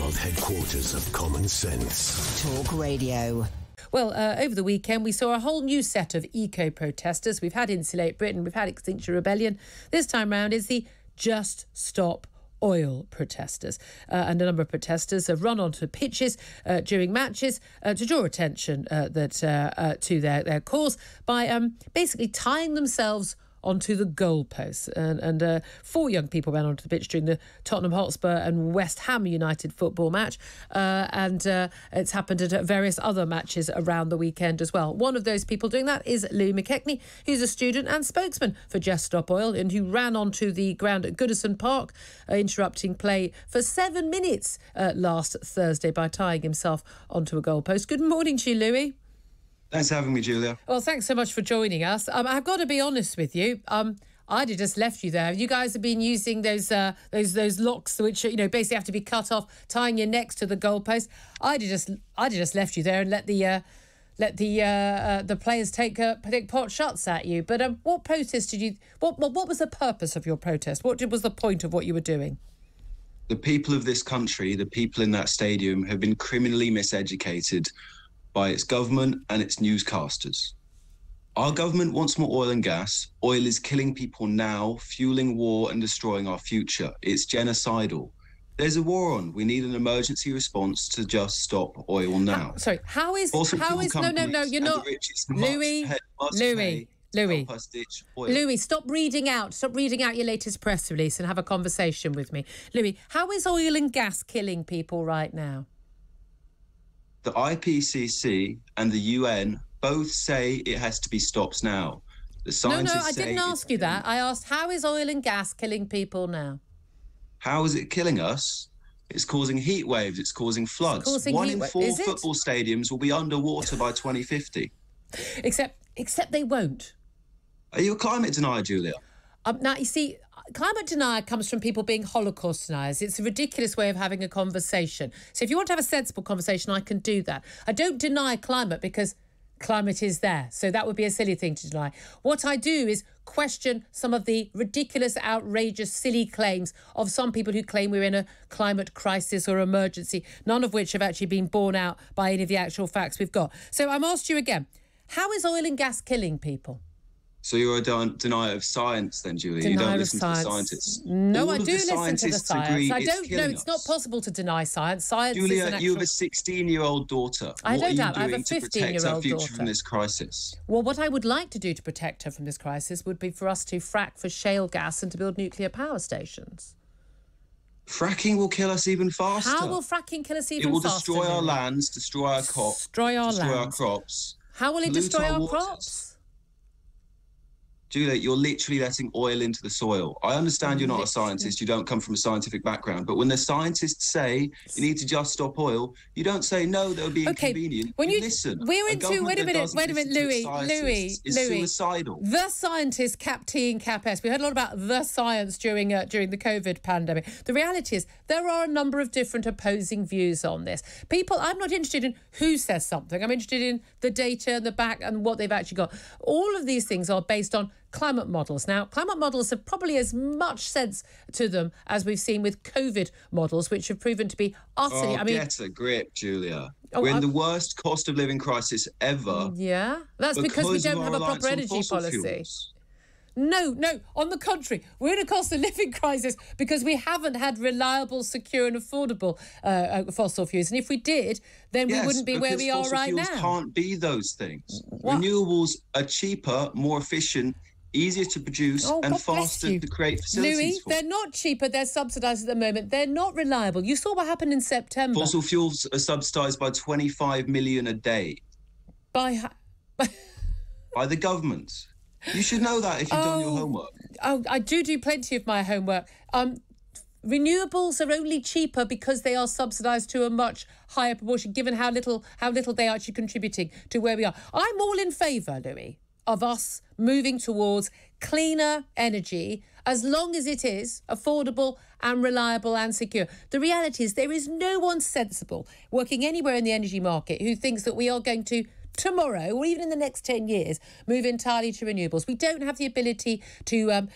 world headquarters of common sense. Talk Radio. Well, over the weekend, we saw a whole new set of eco-protesters. We've had Insulate Britain, we've had Extinction Rebellion. This time round is the Just Stop Oil protesters. And a number of protesters have run onto pitches during matches to draw attention to their cause by basically tying themselves onto the goalposts. And 4 young people ran onto the pitch during the Tottenham Hotspur and West Ham United football match. And it's happened at various other matches around the weekend as well. One of those people doing that is Louis McKechnie, who's a student and spokesman for Just Stop Oil, and who ran onto the ground at Goodison Park, interrupting play for 7 minutes last Thursday by tying himself onto a goalpost. Good morning to you, Louis. Thanks for having me, Julia. Well, thanks so much for joining us. I've got to be honest with you. I'd have just left you there. You guys have been using those locks, which basically have to be cut off, tying your necks to the goalpost. I'd have just left you there and let the players take pot shots at you. But what protest did you? What was the purpose of your protest? What was the point of what you were doing? The people of this country, the people in that stadium, have been criminally miseducated by its government and its newscasters. Our government wants more oil and gas. Oil is killing people now, fueling war and destroying our future. It's genocidal. There's a war on. We need an emergency response to just stop oil now. How is no, you're not. Louis, stop reading out your latest press release and have a conversation with me. Louis, how is oil and gas killing people right now? The IPCC and the UN both say it has to be stopped now. The scientists No, I didn't ask you that. I asked, how is oil and gas killing people now? How is it killing us? It's causing heat waves. It's causing floods. 1 in 4 football stadiums will be underwater by 2050. Except they won't. Are you a climate denier, Julia? Now, you see, climate denial comes from people being Holocaust deniers. It's a ridiculous way of having a conversation. So if you want to have a sensible conversation, I can do that. I don't deny climate because climate is there. So that would be a silly thing to deny. What I do is question some of the ridiculous, outrageous, silly claims of some people who claim we're in a climate crisis or emergency, none of which have actually been borne out by any of the actual facts we've got. So I'm asked you again, how is oil and gas killing people? So you're a denier of science then, Julia? You don't listen to the scientists? No, I do listen to the science. I don't know. It's not possible to deny science. Science Julia, is an you have a 16-year-old daughter. I don't doubt. I have a 15-year-old daughter. What are you doing to protect her future daughter from this crisis? Well, what I would like to do to protect her from this crisis would be for us to frack for shale gas and to build nuclear power stations. Fracking will kill us even faster. How will fracking kill us even faster? It will destroy our lands, destroy our crops, destroy our crops. How will it destroy our crops? Julia, you're literally letting oil into the soil. I understand you're not a scientist, you don't come from a scientific background, but when the scientists say you need to just stop oil, you don't say, no, that would be inconvenient. When you listen. Wait a minute, Louis. Suicidal. The scientist, cap T and cap S. We heard a lot about the science during the COVID pandemic. The reality is there are a number of different opposing views on this. I'm not interested in who says something. I'm interested in the data, the back, and what they've actually got. All of these things are based on climate models. Now, climate models have probably as much sense to them as we've seen with COVID models, which have proven to be utterly... Get a grip, Julia. We're in the worst cost of living crisis ever. Yeah, that's because we don't have a proper energy policy. Fuels. No, on the contrary, we're in a cost of living crisis because we haven't had reliable, secure and affordable fossil fuels. And if we did, then we wouldn't be where we are right now. Fossil fuels can't be those things. What? Renewables are cheaper, more efficient, easier to produce and faster to create facilities. Louis, they're not cheaper, they're subsidised at the moment. They're not reliable. You saw what happened in September. Fossil fuels are subsidised by 25 million a day. By the government. You should know that if you've done your homework. I do plenty of my homework. Renewables are only cheaper because they are subsidised to a much higher proportion, given how little they are actually contributing to where we are. I'm all in favour, Louis, of us moving towards cleaner energy as long as it is affordable and reliable and secure. The reality is there is no one sensible working anywhere in the energy market who thinks that we are going to tomorrow, or even in the next 10 years, move entirely to renewables. We don't have the ability to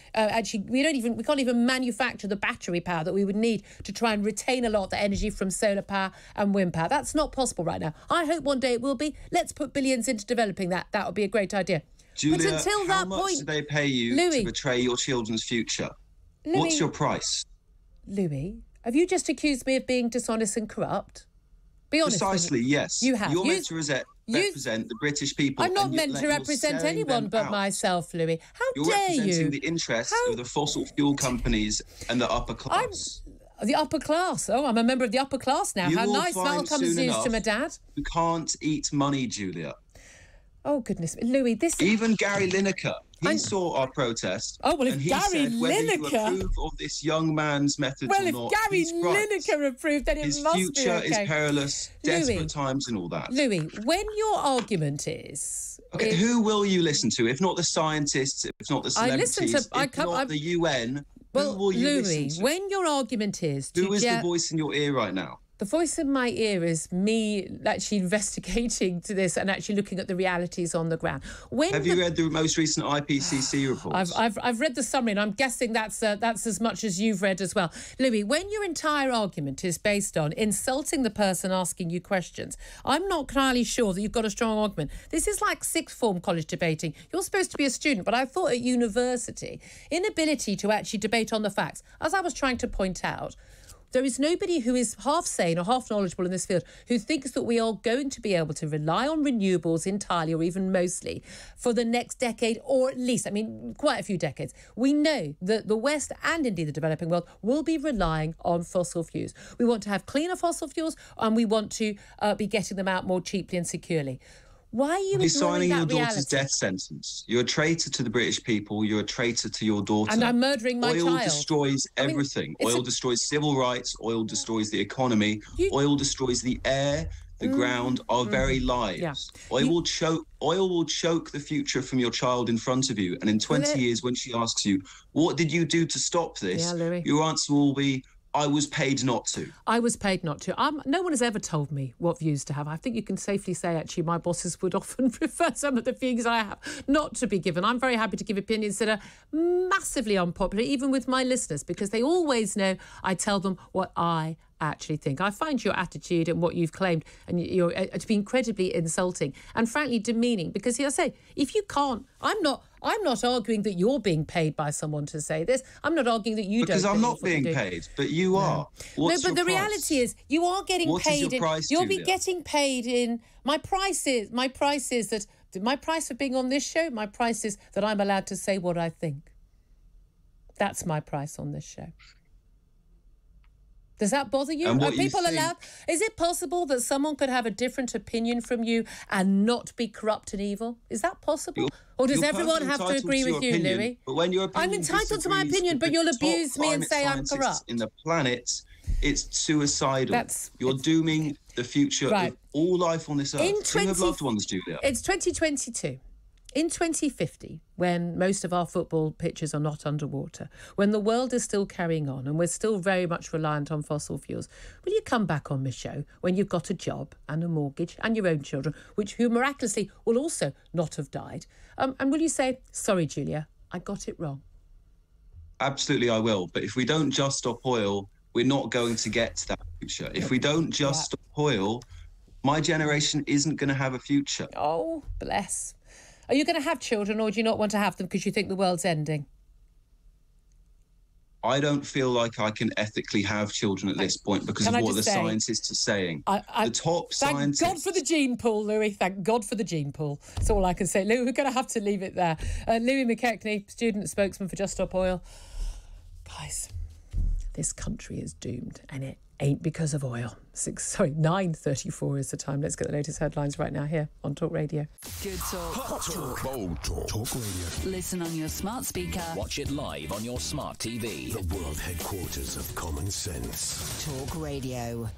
we can't even manufacture the battery power that we would need to try and retain a lot of the energy from solar power and wind power. That's not possible right now. I hope one day it will be. Let's put billions into developing that. That would be a great idea. Julia, but until how that much point, do they pay you to betray your children's future? What's your price? Louis, have you just accused me of being dishonest and corrupt? Be honest. Precisely, yes. You have. You're meant to represent the British people. I'm not meant to represent anyone but myself, Louis. How dare you? You're representing the interests of the fossil fuel companies and the upper class. The upper class. Oh, I'm a member of the upper class now. How nice. That'll come as news to my dad. You can't eat money, Julia. Oh, goodness. Louis, this... Even Gary Lineker, he saw our protest. Oh, well, if Gary said whether Lineker... you approve of this young man's methods or not. Well, if Gary Lineker approved, then it must be okay. His future is perilous, desperate times and all that. Louis, when your argument is... Okay, who will you listen to? If not the scientists, if not the celebrities, not the UN, who will you listen to? When your argument is... Who is the voice in your ear right now? The voice in my ear is me actually investigating to this and actually looking at the realities on the ground. Have you read the most recent IPCC reports? I've read the summary, and I'm guessing that's as much as you've read as well. Louis, when your entire argument is based on insulting the person asking you questions, I'm not entirely sure that you've got a strong argument. This is like sixth form college debating. You're supposed to be a student, but I thought at university, inability to actually debate on the facts, as I was trying to point out, there is nobody who is half sane or half knowledgeable in this field who thinks that we are going to be able to rely on renewables entirely or even mostly for the next decade, or at least, quite a few decades. We know that the West and indeed the developing world will be relying on fossil fuels. We want to have cleaner fossil fuels, and we want to be getting them out more cheaply and securely. Why are you ignoring signing that your reality? daughter's death sentence. You're a traitor to the British people. You're a traitor to your daughter. And I'm murdering my child. Oil destroys everything. Oil destroys civil rights. Oil destroys the economy. Oil destroys the air, the ground, our very lives. Yeah. Oil will choke the future from your child in front of you. And in 20 years, when she asks you, what did you do to stop this? Your answer will be, I was paid not to. I was paid not to. No one has ever told me what views to have. I think you can safely say, actually, my bosses would often prefer some of the views I have not to be given. I'm very happy to give opinions that are massively unpopular, even with my listeners, because they always know I tell them what I actually think. I find your attitude and what you've claimed and to be incredibly insulting and frankly demeaning, because I say, if you can't, I'm not arguing that you're being paid by someone to say this. I'm not arguing that you don't. Because I'm not being paid, but you are. What's but the reality is you are getting paid. What is your price, you'll Julia? be getting paid in my price is that my price for being on this show, my price is that I'm allowed to say what I think. That's my price on this show. Does that bother you? Are people allowed? Is it possible that someone could have a different opinion from you and not be corrupt and evil? Is that possible? Or does everyone have to agree with you, Louis? But when your opinion I'm entitled to my opinion, but you'll abuse me and say I'm corrupt. In the planet, it's suicidal. You're dooming the future of all life on this earth. Think of loved ones, Julia. It's 2022. In 2050, when most of our football pitches are not underwater, when the world is still carrying on and we're still very much reliant on fossil fuels, will you come back on this show when you've got a job and a mortgage and your own children, who miraculously will also not have died? And will you say, sorry, Julia, I got it wrong? Absolutely, I will. But if we don't just stop oil, we're not going to get to that future. If we don't just stop oil, my generation isn't going to have a future. Oh, bless. Are you going to have children, or do you not want to have them because you think the world's ending? I don't feel like I can ethically have children at this point because of what the scientists are saying. The top scientists... Thank God for the gene pool, Louis. Thank God for the gene pool. That's all I can say. Louis, we're going to have to leave it there. Louis McKechnie, student spokesman for Just Stop Oil. Guys, this country is doomed, and it ain't because of oil. 9:34 is the time. Let's get the latest headlines right now here on Talk Radio. Good talk. Hot talk. Bold talk. Talk Radio. Listen on your smart speaker. Watch it live on your smart TV. The world headquarters of common sense. Talk Radio.